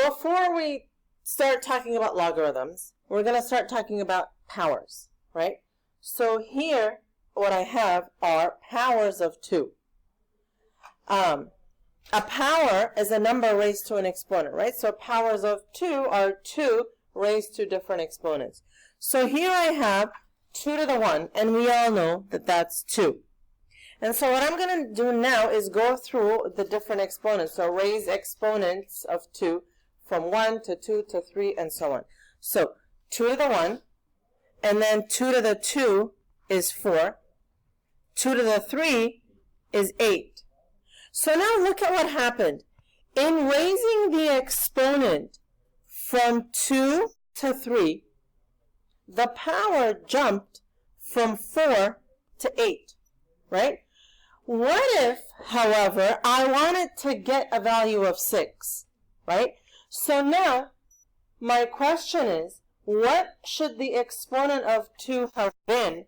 before we start talking about logarithms, we're going to start talking about powers, right? So here, what I have are powers of 2. A power is a number raised to an exponent, right? So powers of 2 are 2 raised to different exponents. So here I have 2 to the 1, and we all know that that's 2. And so what I'm going to do now is go through the different exponents. So raise exponents of 2 from 1 to 2 to 3 and so on. So 2 to the 1, and then 2 to the 2 is 4. 2 to the 3 is 8. So now look at what happened. In raising the exponent from 2 to 3, the power jumped from 4 to 8, right? What if, however, I wanted to get a value of 6, right? So now, my question is, what should the exponent of 2 have been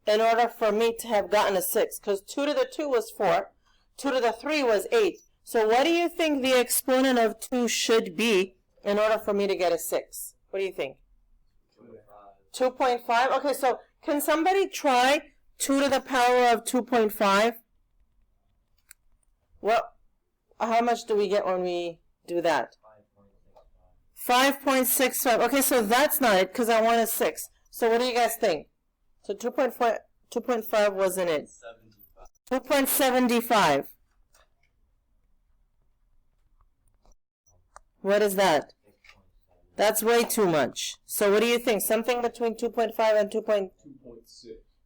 in order for me to have gotten a 6? Because 2 to the 2 was 4, 2 to the 3 was 8. So what do you think the exponent of 2 should be in order for me to get a 6? What do you think? 2.5. Okay, so can somebody try 2 to the power of 2.5? Well, how much do we get when we do that? 5.65. Okay, so that's not it because I want a 6. So what do you guys think? So 2.5 wasn't it? 2.75. What is that? That's way too much. So what do you think? Something between 2.5 and 2.6.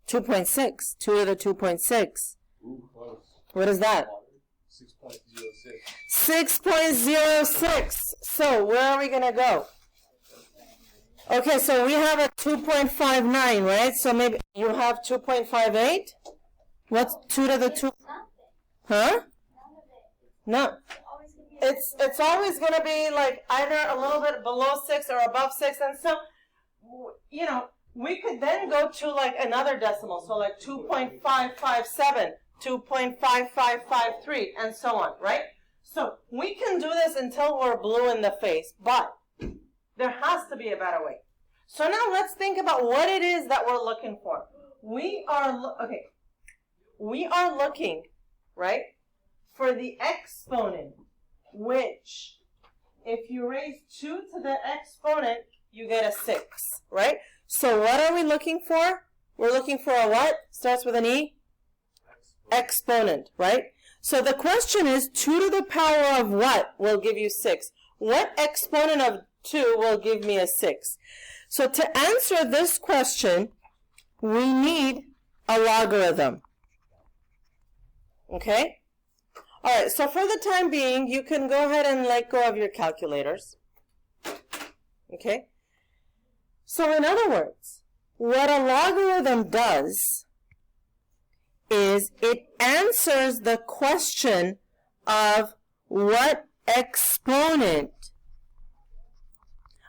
2.6. 2 to the 2.6. Ooh, close. What is that? 6.06. 6.06. So where are we going to go? Okay, so we have a 2.59, right? So maybe you have 2.58? What's 2 to the 2? Huh? No. It's always going to be like either a little bit below 6 or above 6. And so, you know, we could then go to like another decimal. So like 2.557, 2.5553, and so on, right? So we can do this until we're blue in the face, but there has to be a better way. So now let's think about what it is that we're looking for. We are looking, right, for the exponent, which if you raise 2 to the exponent, you get a 6, right? So what are we looking for? We're looking for a what? Starts with an E? Exponent, right? So the question is 2 to the power of what will give you 6? What exponent of 2 will give me a 6? So to answer this question, we need a logarithm. Okay? All right, so for the time being, you can go ahead and let go of your calculators. Okay? So in other words, what a logarithm does is it answers the question of what exponent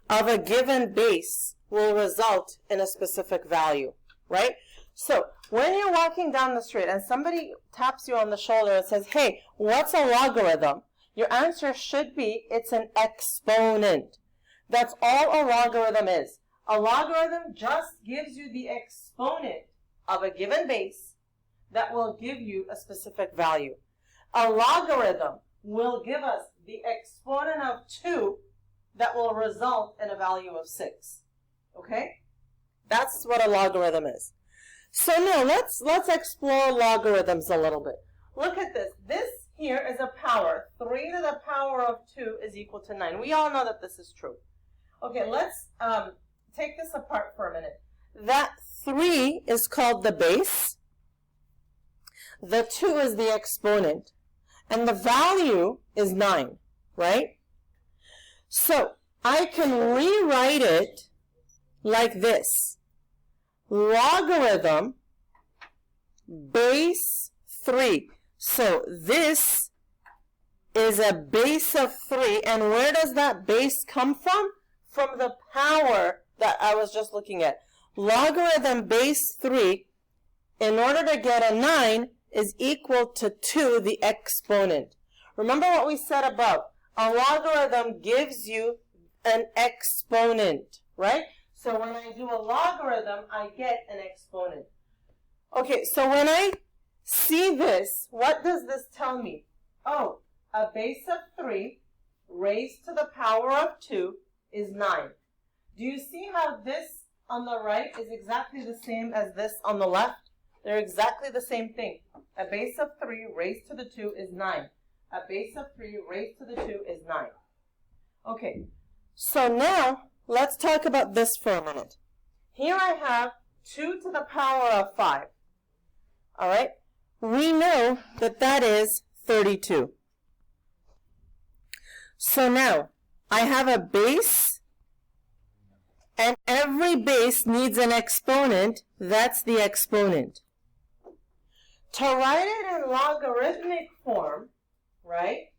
of a given base will result in a specific value, right? So when you're walking down the street and somebody taps you on the shoulder and says, hey, what's a logarithm? Your answer should be, it's an exponent. That's all a logarithm is. A logarithm just gives you the exponent of a given base that will give you a specific value. A logarithm will give us the exponent of 2 that will result in a value of 6. Okay? That's what a logarithm is. So now let's explore logarithms a little bit. Look at this. This here is a power. 3 to the power of 2 is equal to 9. We all know that this is true. Okay, let's take this apart for a minute. That 3 is called the base. The 2 is the exponent. And the value is 9, right? So I can rewrite it like this. Logarithm base 3. So this is a base of 3. And where does that base come from? From the power that I was just looking at. Logarithm base 3, in order to get a 9, is equal to 2, the exponent. Remember what we said above. A logarithm gives you an exponent, right? So when I do a logarithm, I get an exponent. Okay, so when I see this, what does this tell me? Oh, a base of 3 raised to the power of 2 is 9. Do you see how this on the right is exactly the same as this on the left? They're exactly the same thing. A base of 3 raised to the 2 is 9. A base of 3 raised to the 2 is 9. Okay, so now let's talk about this for a minute. Here I have 2 to the power of 5. All right, we know that that is 32. So now I have a base, and every base needs an exponent. That's the exponent. To write it in logarithmic form, right,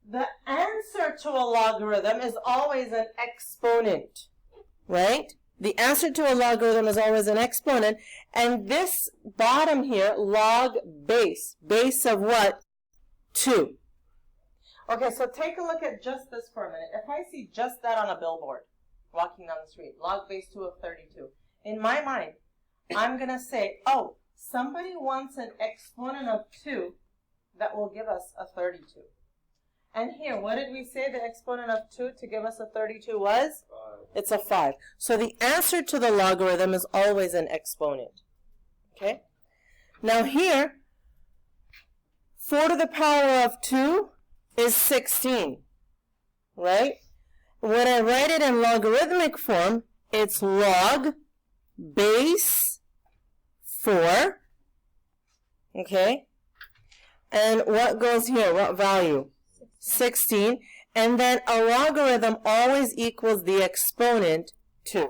the answer to a logarithm is always an exponent, right? The answer to a logarithm is always an exponent, and this bottom here, log base, base of what? 2. Okay, so take a look at just this for a minute. If I see just that on a billboard, walking down the street, log base 2 of 32, in my mind, I'm going to say, oh, somebody wants an exponent of 2 that will give us a 32. And here, what did we say the exponent of 2 to give us a 32 was? 5. It's a 5. So the answer to the logarithm is always an exponent. Okay? Now here, 4 to the power of 2 is 16. Right? When I write it in logarithmic form, it's log base 4. Okay? And what goes here? What value? 16. And then a logarithm always equals the exponent 2.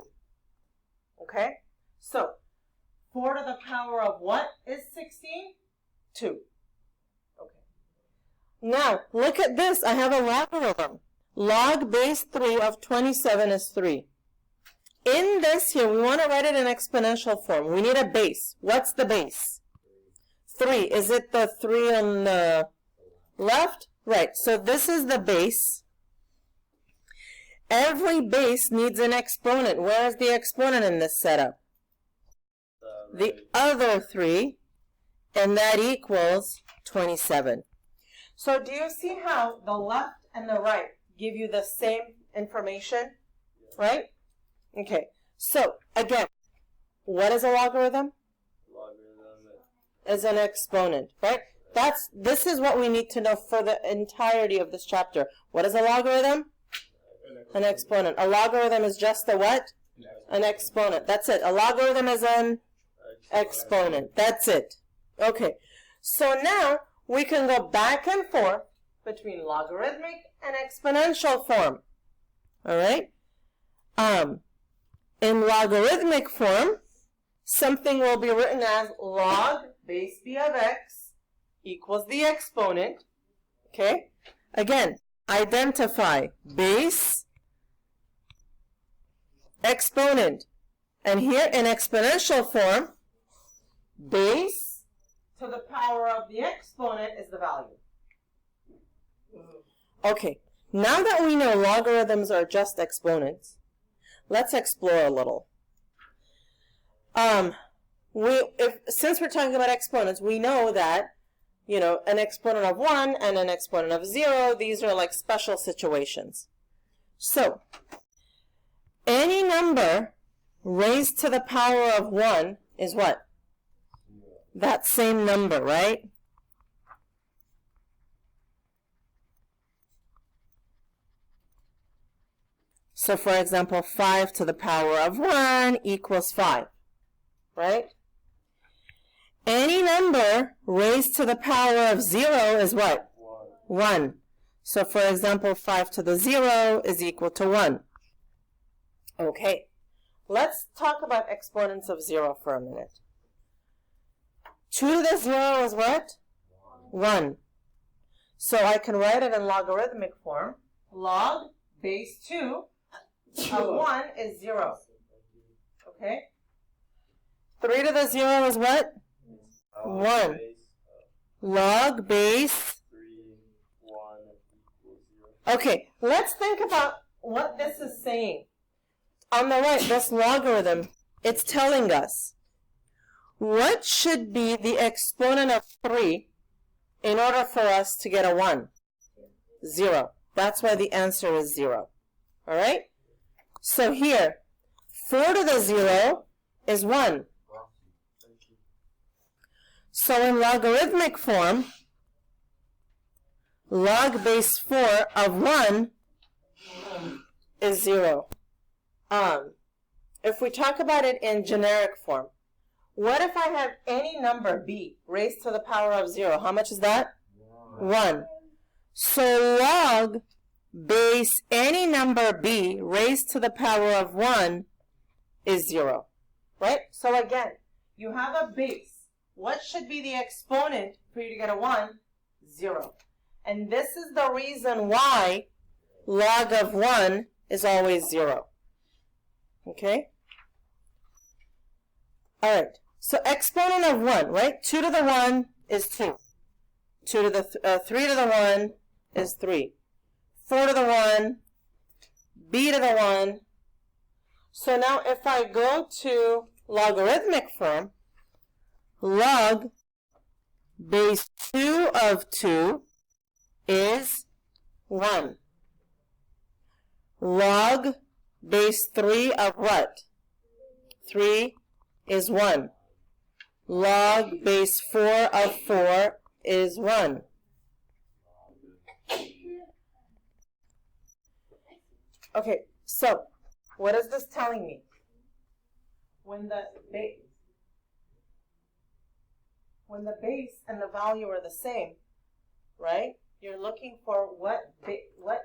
Okay? So, 4 to the power of what is 16? 2. Okay. Now, look at this. I have a logarithm. Log base 3 of 27 is 3. In this here, we want to write it in exponential form. We need a base. What's the base? 3. Is it the 3 on the left? Right. So this is the base. Every base needs an exponent. Where is the exponent in this setup? The other 3. And that equals 27. So do you see how the left and the right give you the same information? Right? Okay. So, again, what is a logarithm? Is an exponent, right? This is what we need to know for the entirety of this chapter. What is a logarithm? An exponent. A logarithm is just a what? An exponent. That's it. A logarithm is an exponent. That's it. Okay. So now we can go back and forth between logarithmic and exponential form. All right? In logarithmic form, something will be written as log base b of x equals the exponent. Okay? Again, identify base, exponent. And here in exponential form, base to the power of the exponent is the value. Okay, now that we know logarithms are just exponents, let's explore a little. Since we're talking about exponents, we know that, an exponent of 1 and an exponent of 0, these are like special situations. So, any number raised to the power of 1 is what? That same number, right? So, for example, 5 to the power of 1 equals 5, right? Any number raised to the power of 0 is what? 1. So, for example, 5 to the 0 is equal to 1. Okay, let's talk about exponents of 0 for a minute. 2 to the 0 is what? 1. So I can write it in logarithmic form. Log base 2 of 1 is 0. Okay? 3 to the 0 is what? 1. Log base Okay, let's think about what this is saying. On the right, this logarithm, it's telling us what should be the exponent of 3 in order for us to get a 1? 0. That's why the answer is 0. All right? So here, 4 to the 0 is 1. So in logarithmic form, log base 4 of 1 is 0. If we talk about it in generic form, what if I have any number b raised to the power of 0? How much is that? 1. So log base any number b raised to the power of 1 is 0. Right? So again, you have a base. What should be the exponent for you to get a 1? 0. And this is the reason why log of 1 is always 0. Okay? All right. So exponent of 1, right? 2 to the 1 is 2. 2 to the 3 to the 1 is 3. 4 to the 1, b to the 1. So now if I go to logarithmic form, log base 2 of 2 is 1. Log base 3 of what? 3 is 1. Log base 4 of 4 is 1. Okay, so what is this telling me? When the base and the value are the same, right? You're looking for what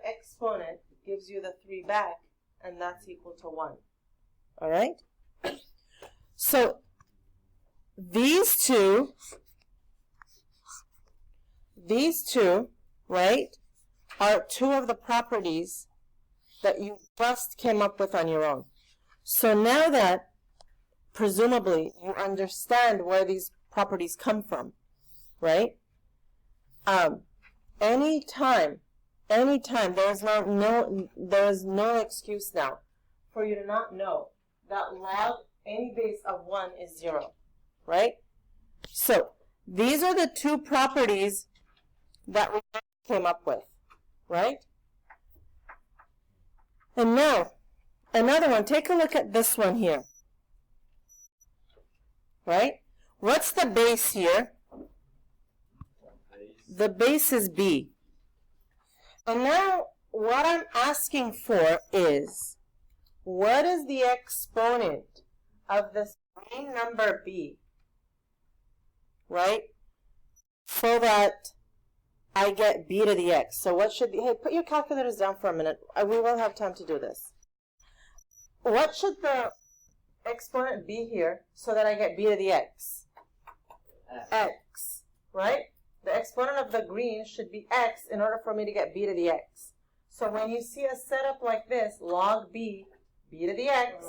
exponent gives you the 3 back, and that's equal to 1. All right? So these two, right, are 2 of the properties that you just came up with on your own. So now that, presumably, you understand where these properties come from, right? Anytime, there is no excuse now for you to not know that log any base of 1 is 0, right? So these are the 2 properties that we came up with, right? And now, another one. Take a look at this one here, right? What's the base here? The base is b. And now, what I'm asking for is, what is the exponent of this main number b, right? So that I get b to the x. So what should be, hey, put your calculators down for a minute. We will have time to do this. What should the exponent be here so that I get b to the x? X, right? The exponent of the green should be x in order for me to get b to the x. So when you see a setup like this, log b to the x,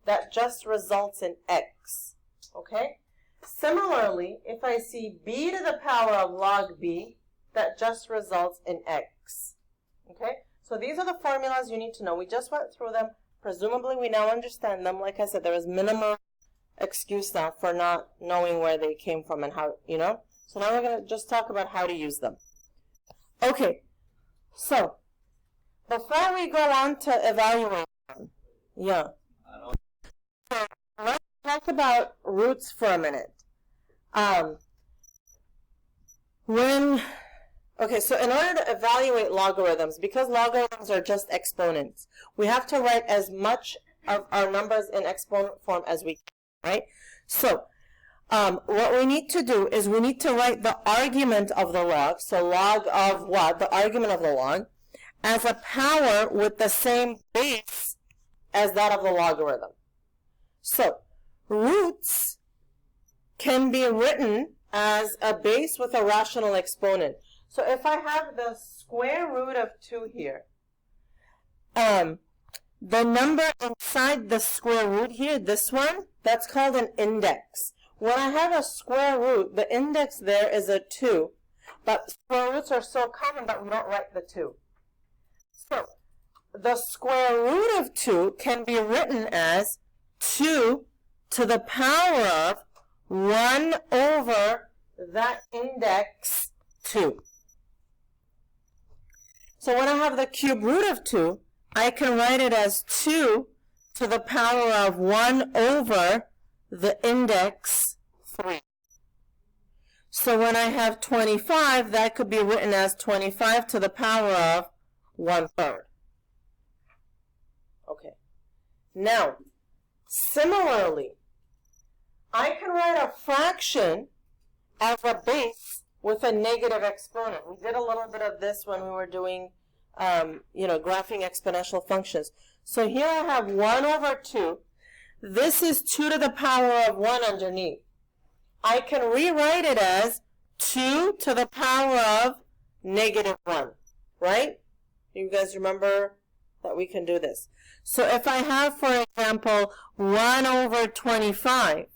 that just results in x, okay? Similarly, if I see b to the power of log b, that just results in x, okay? So these are the formulas you need to know. We just went through them. Presumably, we now understand them. Like I said, there is minimal excuse now for not knowing where they came from and how, you know? So now we're going to just talk about how to use them. Okay, so before we go on to evaluate them, yeah. So let's talk about roots for a minute. Okay, so in order to evaluate logarithms, because logarithms are just exponents, we have to write as much of our numbers in exponent form as we can, right? So what we need to do is we need to write the argument of the log, so log of what? The argument of the log, as a power with the same base as that of the logarithm. So roots can be written as a base with a rational exponent. So if I have the square root of 2 here, the number inside the square root here, this one, that's called an index. When I have a square root, the index there is a 2, but square roots are so common that we don't write the 2. So the square root of 2 can be written as 2 to the power of 1 over that index 2. So when I have the cube root of 2, I can write it as 2 to the power of 1 over the index 3. So when I have 25, that could be written as 25 to the power of 1/3. Okay. Now, similarly, I can write a fraction as a base with a negative exponent. We did a little bit of this when we were doing, graphing exponential functions. So here I have 1 over 2. This is 2 to the power of 1 underneath. I can rewrite it as 2 to the power of negative 1, right? You guys remember that we can do this. So if I have, for example, 1 over 25,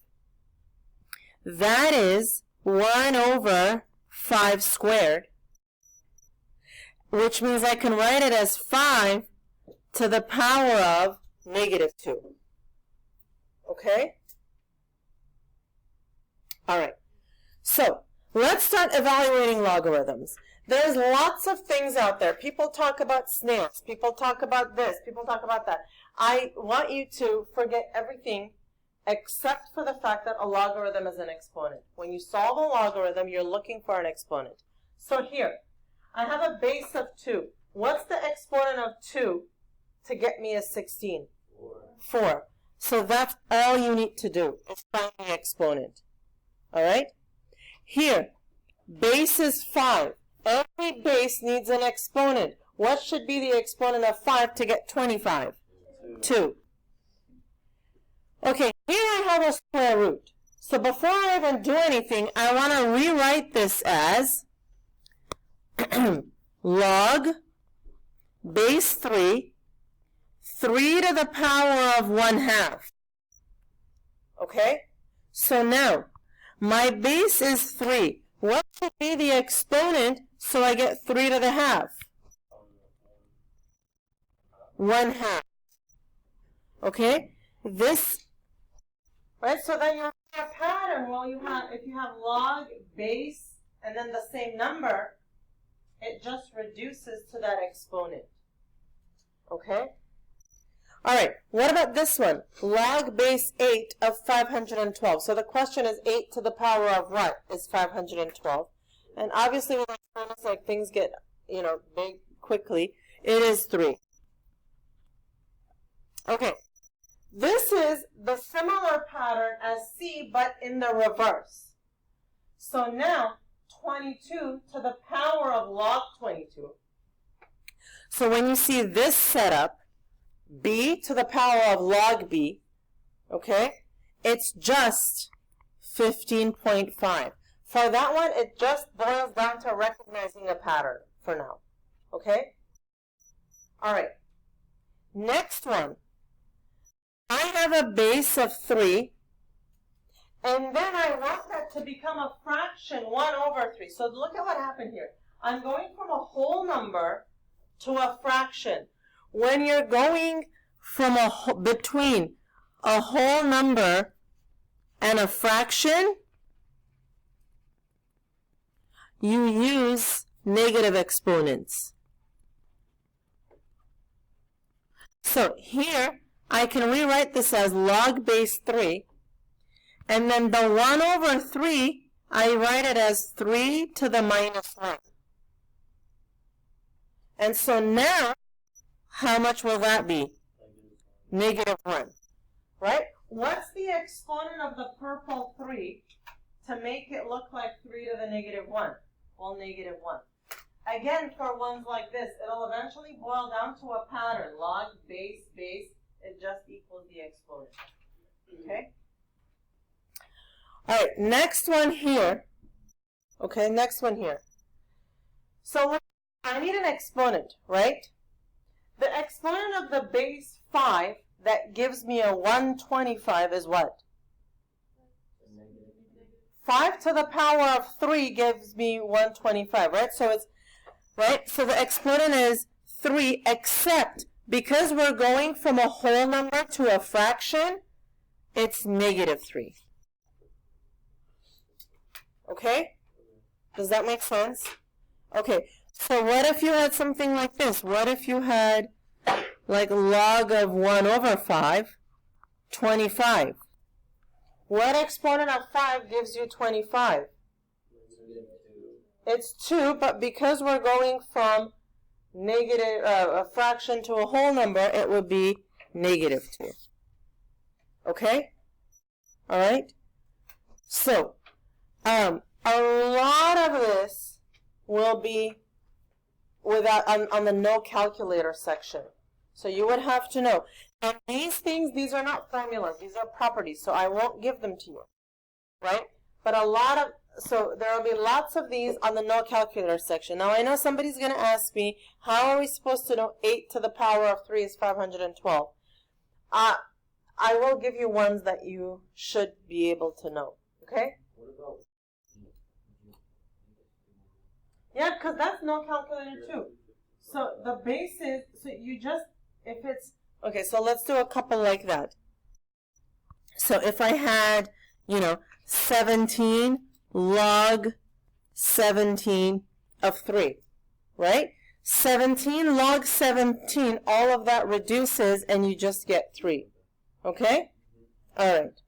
that is 1 over 5 squared, which means I can write it as 5 to the power of negative 2. Okay? All right. So let's start evaluating logarithms. There's lots of things out there. People talk about snails. People talk about this. People talk about that. I want you to forget everything except for the fact that a logarithm is an exponent. When you solve a logarithm, you're looking for an exponent. So here, I have a base of 2. What's the exponent of 2 to get me a 16? 4. So that's all you need to do is find the exponent. All right? Here, base is 5. Every base needs an exponent. What should be the exponent of 5 to get 25? 2. Okay, here I have a square root. So before I even do anything, I want to rewrite this as log base 3, 3 to the power of 1/2. Okay? So now, my base is 3. What should be the exponent so I get 3 to the half? 1/2. Okay? This, right? So then you have a pattern. Well, if you have log, base, and then the same number, it just reduces to that exponent. Okay? All right, what about this one? Log base 8 of 512. So the question is 8 to the power of what is 512? And obviously with experiments, like things get, big quickly. It is 3. Okay, this is the similar pattern as C, but in the reverse. So now, 22 to the power of log 22. So when you see this setup, b to the power of log b, okay, it's just 15.5. For that one, it just boils down to recognizing a pattern for now, okay? All right, next one. I have a base of 3, and then I want that to become a fraction, 1 over 3. So look at what happened here. I'm going from a whole number to a fraction. When you're going from between a whole number and a fraction, you use negative exponents. So here, I can rewrite this as log base 3, and then the 1 over 3, I write it as 3 to the minus 1. And so now, how much will that be? Negative 1. Right? What's the exponent of the purple 3 to make it look like 3 to the negative 1? Well, negative 1. Again, for ones like this, it'll eventually boil down to a pattern. Log, base, base, it just equals the exponent. Okay? All right, next one here. Okay, next one here. So I need an exponent, right? The exponent of the base 5 that gives me a 125 is what? 5 to the power of 3 gives me 125, right? So it's, right? So the exponent is 3, except because we're going from a whole number to a fraction, it's negative 3. Okay? Does that make sense? Okay, so what if you had something like this? What if you had like log of 1 over 5, 25? What exponent of 5 gives you 25? It's 2, but because we're going from negative a fraction to a whole number, it would be negative 2. Okay? All right? So, a lot of this will be without on the no calculator section. So you would have to know. And these things, these are not formulas, these are properties, so I won't give them to you. Right? But so there will be lots of these on the no calculator section. Now I know somebody's going to ask me, how are we supposed to know 8 to the power of 3 is 512? I will give you ones that you should be able to know. Okay? What about? Yeah, because that's no calculator too. So the base is, so you just, if it's, okay, so let's do a couple like that. So if I had, 17 log 17 of 3, right? 17 log 17, all of that reduces and you just get 3. Okay? All right.